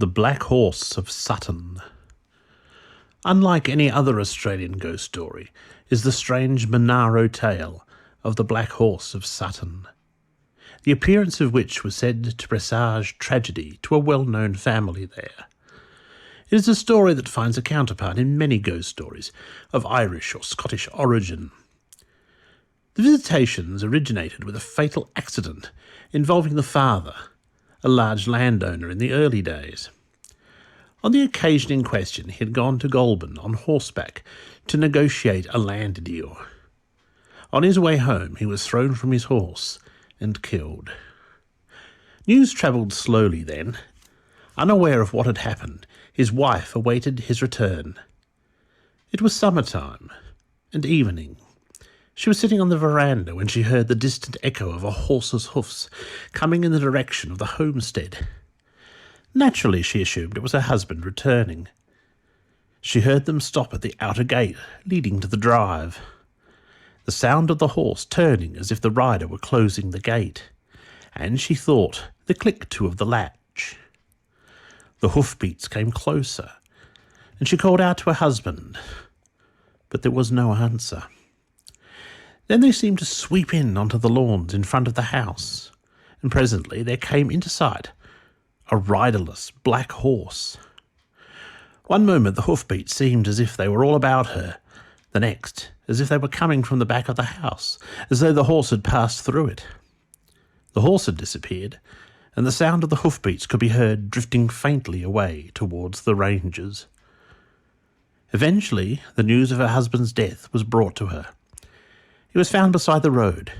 The Black Horse of Sutton. Unlike any other Australian ghost story is the strange Monaro tale of the Black Horse of Sutton, the appearance of which was said to presage tragedy to a well-known family there. It is a story that finds a counterpart in many ghost stories of Irish or Scottish origin. The visitations originated with a fatal accident involving the father, a large landowner in the early days. On the occasion in question, he had gone to Goulburn on horseback to negotiate a land deal. On his way home, he was thrown from his horse and killed. News travelled slowly then. Unaware of what had happened, his wife awaited his return. It was summertime and evening. She was sitting on the veranda when she heard the distant echo of a horse's hoofs coming in the direction of the homestead. Naturally, she assumed it was her husband returning. She heard them stop at the outer gate leading to the drive. The sound of the horse turning as if the rider were closing the gate, and she thought the click-to of the latch. The hoofbeats came closer, and she called out to her husband, but there was no answer. Then they seemed to sweep in onto the lawns in front of the house, and presently there came into sight a riderless black horse. One moment the hoofbeats seemed as if they were all about her, the next as if they were coming from the back of the house, as though the horse had passed through it. The horse had disappeared, and the sound of the hoofbeats could be heard drifting faintly away towards the ranges. Eventually, the news of her husband's death was brought to her. He was found beside the road,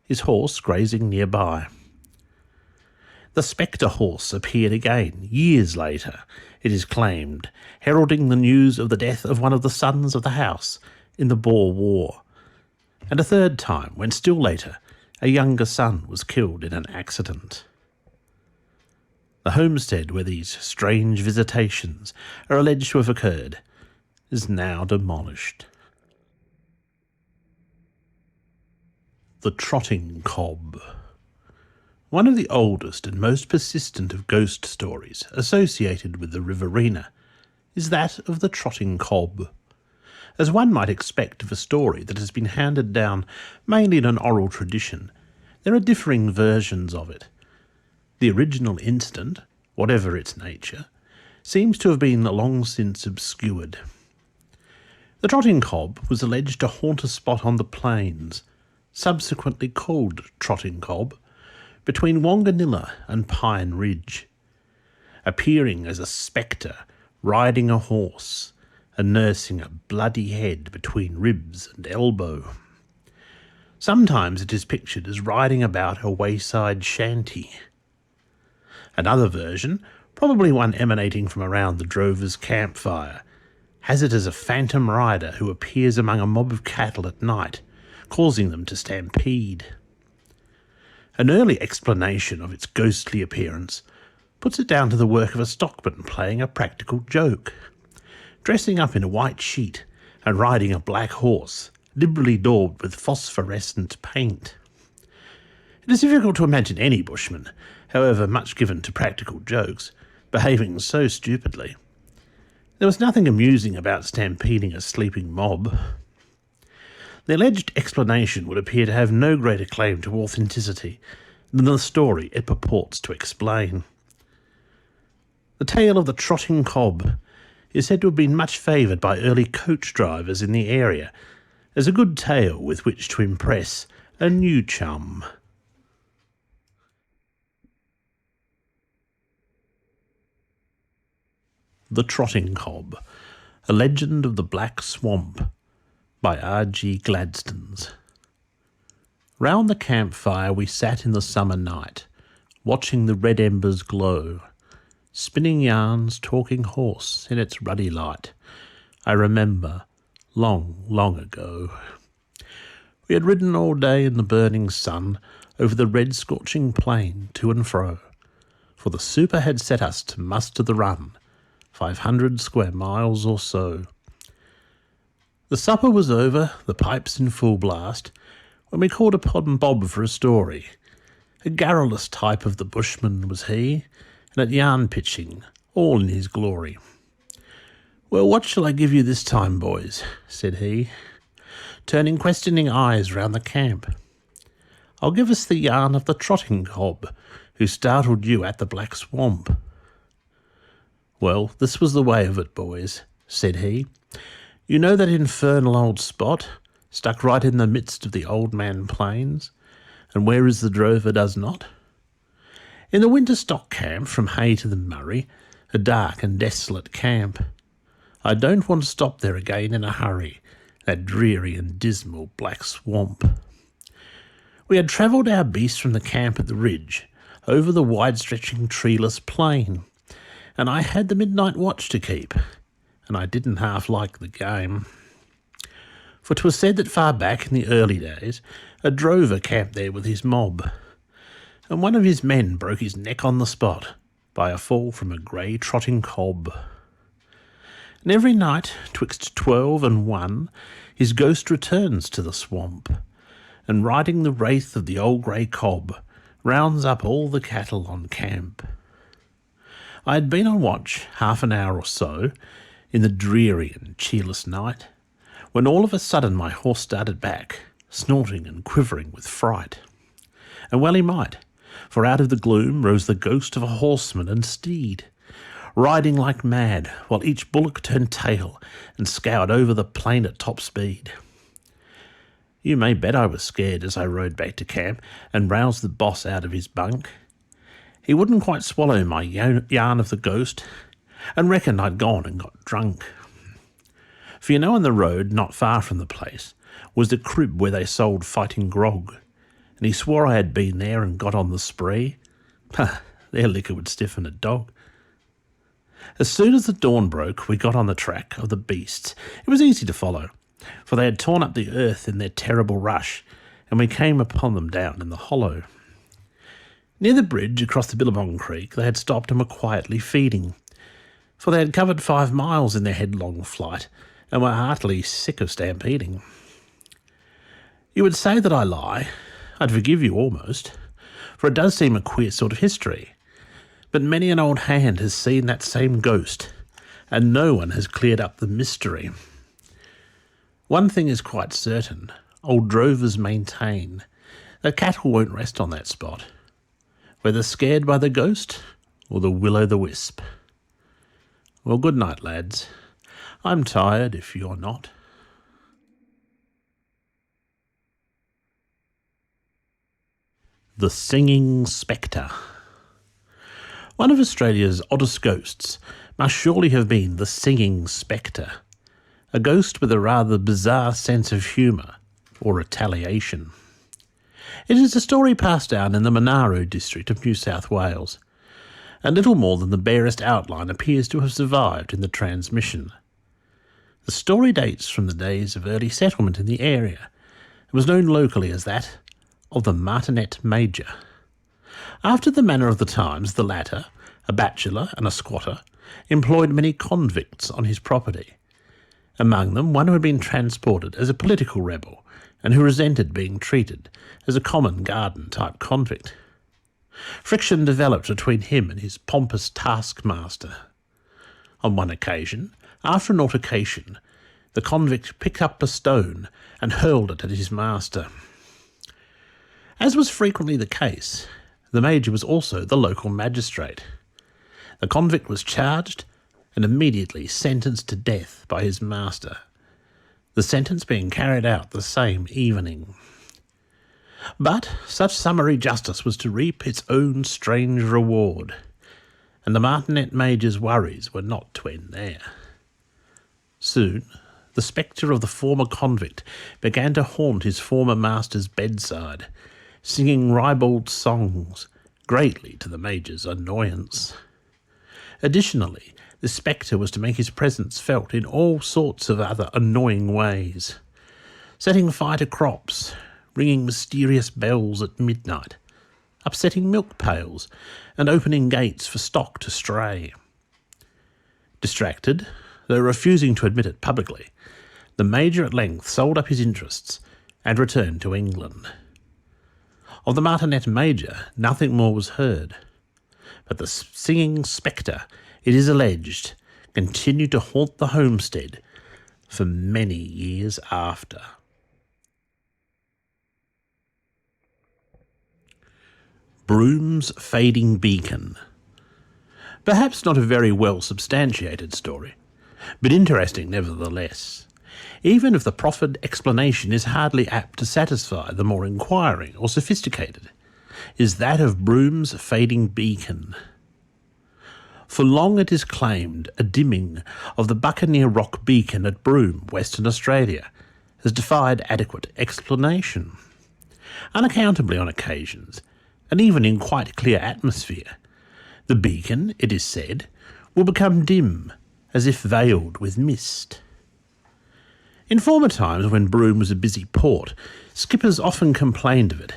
his horse grazing nearby. The spectre horse appeared again, years later, it is claimed, heralding the news of the death of one of the sons of the house in the Boer War, and a third time when still later a younger son was killed in an accident. The homestead where these strange visitations are alleged to have occurred is now demolished. The Trotting Cob. One of the oldest and most persistent of ghost stories associated with the Riverina is that of the Trotting Cob. As one might expect of a story that has been handed down mainly in an oral tradition, there are differing versions of it. The original incident, whatever its nature, seems to have been long since obscured. The Trotting Cob was alleged to haunt a spot on the plains, subsequently called Trotting Cob, between Wanganilla and Pine Ridge, appearing as a spectre riding a horse and nursing a bloody head between ribs and elbow. Sometimes it is pictured as riding about a wayside shanty. Another version, probably one emanating from around the drover's campfire, has it as a phantom rider who appears among a mob of cattle at night, causing them to stampede. An early explanation of its ghostly appearance puts it down to the work of a stockman playing a practical joke, dressing up in a white sheet and riding a black horse, liberally daubed with phosphorescent paint. It is difficult to imagine any bushman, however much given to practical jokes, behaving so stupidly. There was nothing amusing about stampeding a sleeping mob. The alleged explanation would appear to have no greater claim to authenticity than the story it purports to explain. The tale of the Trotting Cob is said to have been much favoured by early coach drivers in the area as a good tale with which to impress a new chum. The Trotting Cob, A Legend of the Black Swamp, by R.G. Gladstones. Round the campfire we sat in the summer night, watching the red embers glow, spinning yarns, talking horse in its ruddy light. I remember, long, long ago. We had ridden all day in the burning sun over the red scorching plain to and fro, for the super had set us to muster the run, 500 square miles or so. The supper was over, the pipes in full blast, when we called upon Bob for a story. A garrulous type of the bushman was he, and at yarn pitching all in his glory. "Well, what shall I give you this time, boys?" said he, turning questioning eyes round the camp. "I'll give us the yarn of the trotting cob who startled you at the Black Swamp." "Well, this was the way of it, boys," said he. "You know that infernal old spot, stuck right in the midst of the Old Man Plains, and where is the drover does not? In the winter stock camp from Hay to the Murray, a dark and desolate camp. I don't want to stop there again in a hurry, that dreary and dismal Black Swamp. We had travelled our beast from the camp at the ridge, over the wide-stretching treeless plain, and I had the midnight watch to keep, and I didn't half like the game. For 'twas said that far back in the early days, a drover camped there with his mob, and one of his men broke his neck on the spot by a fall from a grey trotting cob. And every night, 'twixt 12 and 1, his ghost returns to the swamp, and riding the wraith of the old grey cob, rounds up all the cattle on camp. I had been on watch half an hour or so, in the dreary and cheerless night, when all of a sudden my horse started back, snorting and quivering with fright. And well he might, for out of the gloom rose the ghost of a horseman and steed, riding like mad, while each bullock turned tail and scoured over the plain at top speed. You may bet I was scared as I rode back to camp and roused the boss out of his bunk. He wouldn't quite swallow my yarn of the ghost, and reckoned I'd gone and got drunk. For you know, on the road, not far from the place, was the crib where they sold fighting grog, and he swore I had been there and got on the spree. Their liquor would stiffen a dog. As soon as the dawn broke, we got on the track of the beasts. It was easy to follow, for they had torn up the earth in their terrible rush, and we came upon them down in the hollow. Near the bridge across the Billabong Creek they had stopped and were quietly feeding, for they had covered 5 miles in their headlong flight, and were heartily sick of stampeding. You would say that I lie. I'd forgive you almost, for it does seem a queer sort of history. But many an old hand has seen that same ghost, and no one has cleared up the mystery. One thing is quite certain, old drovers maintain that cattle won't rest on that spot, whether scared by the ghost or the will-o'-the-wisp. Well, good night, lads. I'm tired, if you're not. The Singing Spectre. One of Australia's oddest ghosts must surely have been the Singing Spectre, a ghost with a rather bizarre sense of humour or retaliation. It is a story passed down in the Monaro district of New South Wales, and little more than the barest outline appears to have survived in the transmission. The story dates from the days of early settlement in the area, and was known locally as that of the Martinet Major. After the manner of the times, the latter, a bachelor and a squatter, employed many convicts on his property. Among them, one who had been transported as a political rebel, and who resented being treated as a common garden-type convict. Friction developed between him and his pompous taskmaster. On one occasion, after an altercation, the convict picked up a stone and hurled it at his master. As was frequently the case, the Major was also the local magistrate. The convict was charged and immediately sentenced to death by his master, the sentence being carried out the same evening. But such summary justice was to reap its own strange reward, and the Martinet Major's worries were not to end there. Soon, the spectre of the former convict began to haunt his former master's bedside, singing ribald songs, greatly to the Major's annoyance. Additionally, the spectre was to make his presence felt in all sorts of other annoying ways, setting fire to crops, ringing mysterious bells at midnight, upsetting milk pails, and opening gates for stock to stray. Distracted, though refusing to admit it publicly, the Major at length sold up his interests and returned to England. Of the Martinet Major, nothing more was heard, but the singing spectre it is alleged, continued to haunt the homestead for many years after. Broom's fading beacon. Perhaps not a very well substantiated story, but interesting nevertheless, even if the proffered explanation is hardly apt to satisfy the more inquiring or sophisticated, is that of Broom's fading beacon. For long it is claimed a dimming of the Buccaneer Rock beacon at Broome, Western Australia, has defied adequate explanation. Unaccountably on occasions, and even in quite clear atmosphere, the beacon, it is said, will become dim, as if veiled with mist. In former times, when Broome was a busy port, skippers often complained of it,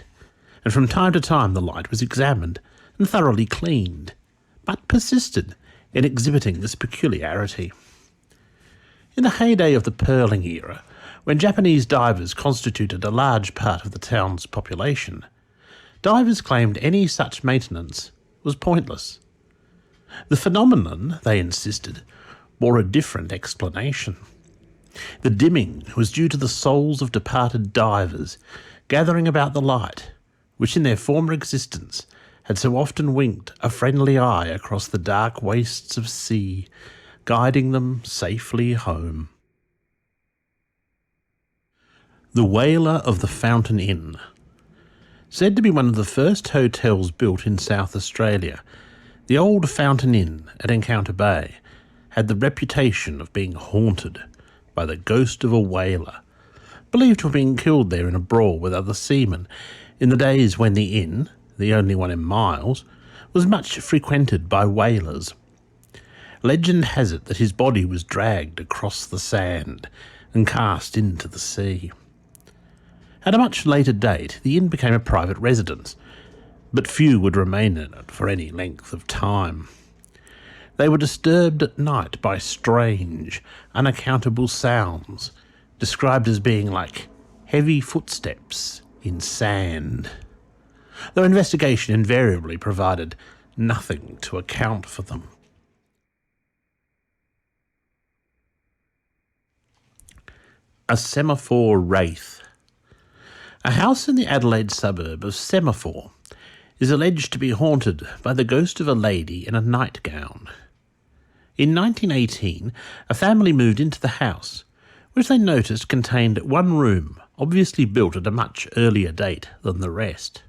and from time to time the light was examined and thoroughly cleaned, but persisted in exhibiting this peculiarity. In the heyday of the pearling era, when Japanese divers constituted a large part of the town's population, divers claimed any such maintenance was pointless. The phenomenon, they insisted, bore a different explanation. The dimming was due to the souls of departed divers gathering about the light, which in their former existence had so often winked a friendly eye across the dark wastes of sea, guiding them safely home. The Whaler of the Fountain Inn. Said to be one of the first hotels built in South Australia, the old Fountain Inn at Encounter Bay had the reputation of being haunted by the ghost of a whaler, believed to have been killed there in a brawl with other seamen in the days when the inn, the only one in Miles, was much frequented by whalers. Legend has it that his body was dragged across the sand and cast into the sea. At a much later date, the inn became a private residence, but few would remain in it for any length of time. They were disturbed at night by strange, unaccountable sounds, described as being like heavy footsteps in sand, though investigation invariably provided nothing to account for them. A Semaphore Wraith. A house in the Adelaide suburb of Semaphore is alleged to be haunted by the ghost of a lady in a nightgown. In 1918, a family moved into the house, which they noticed contained one room, obviously built at a much earlier date than the rest.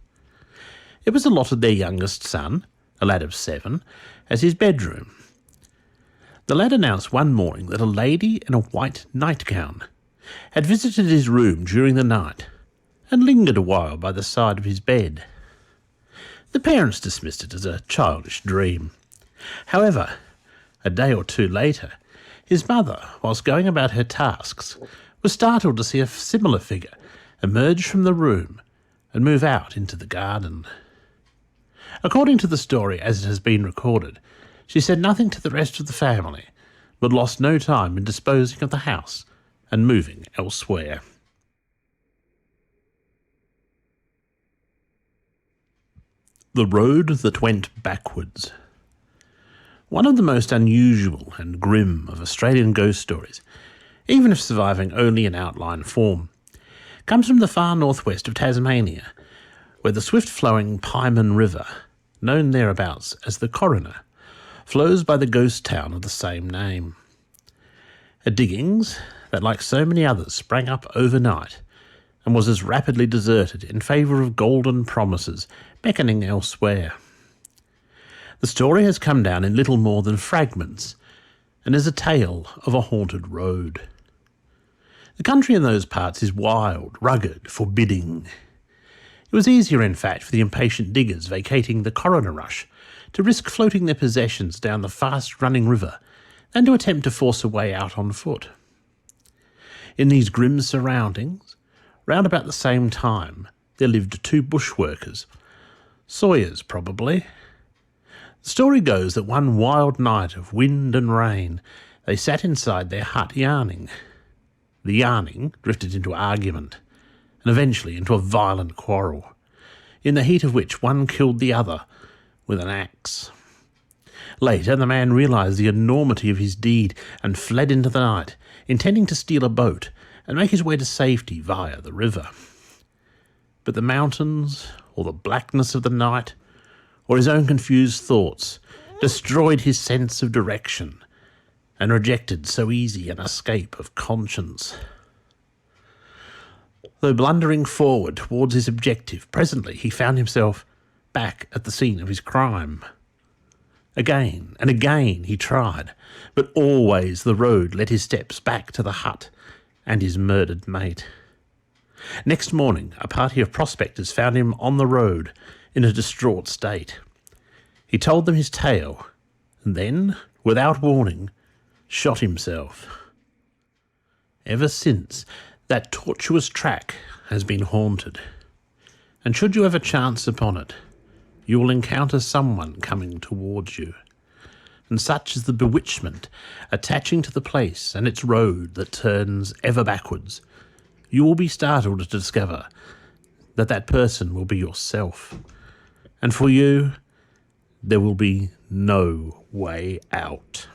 It was allotted their youngest son, a lad of 7, as his bedroom. The lad announced one morning that a lady in a white nightgown had visited his room during the night and lingered a while by the side of his bed. The parents dismissed it as a childish dream. However, a day or two later, his mother, whilst going about her tasks, was startled to see a similar figure emerge from the room and move out into the garden. According to the story as it has been recorded, she said nothing to the rest of the family, but lost no time in disposing of the house and moving elsewhere. The Road That Went Backwards. One of the most unusual and grim of Australian ghost stories, even if surviving only in outline form, comes from the far northwest of Tasmania, where the swift-flowing Pieman River, known thereabouts as the Coroner, flows by the ghost town of the same name. A diggings that, like so many others, sprang up overnight and was as rapidly deserted in favour of golden promises beckoning elsewhere. The story has come down in little more than fragments and is a tale of a haunted road. The country in those parts is wild, rugged, forbidding. It was easier, in fact, for the impatient diggers vacating the Coroner Rush to risk floating their possessions down the fast-running river than to attempt to force a way out on foot. In these grim surroundings, round about the same time, there lived 2 bushworkers, sawyers probably. The story goes that one wild night of wind and rain, they sat inside their hut yarning. The yarning drifted into argument, and eventually into a violent quarrel, in the heat of which one killed the other with an axe. Later, the man realised the enormity of his deed and fled into the night, intending to steal a boat and make his way to safety via the river. But the mountains, or the blackness of the night, or his own confused thoughts, destroyed his sense of direction and rejected so easy an escape of conscience. Though blundering forward towards his objective, presently he found himself back at the scene of his crime. Again and again he tried, but always the road led his steps back to the hut and his murdered mate. Next morning, a party of prospectors found him on the road in a distraught state. He told them his tale, and then, without warning, shot himself. Ever since, that tortuous track has been haunted, and should you ever chance upon it, you will encounter someone coming towards you, and such is the bewitchment attaching to the place and its road that turns ever backwards, you will be startled to discover that that person will be yourself, and for you there will be no way out.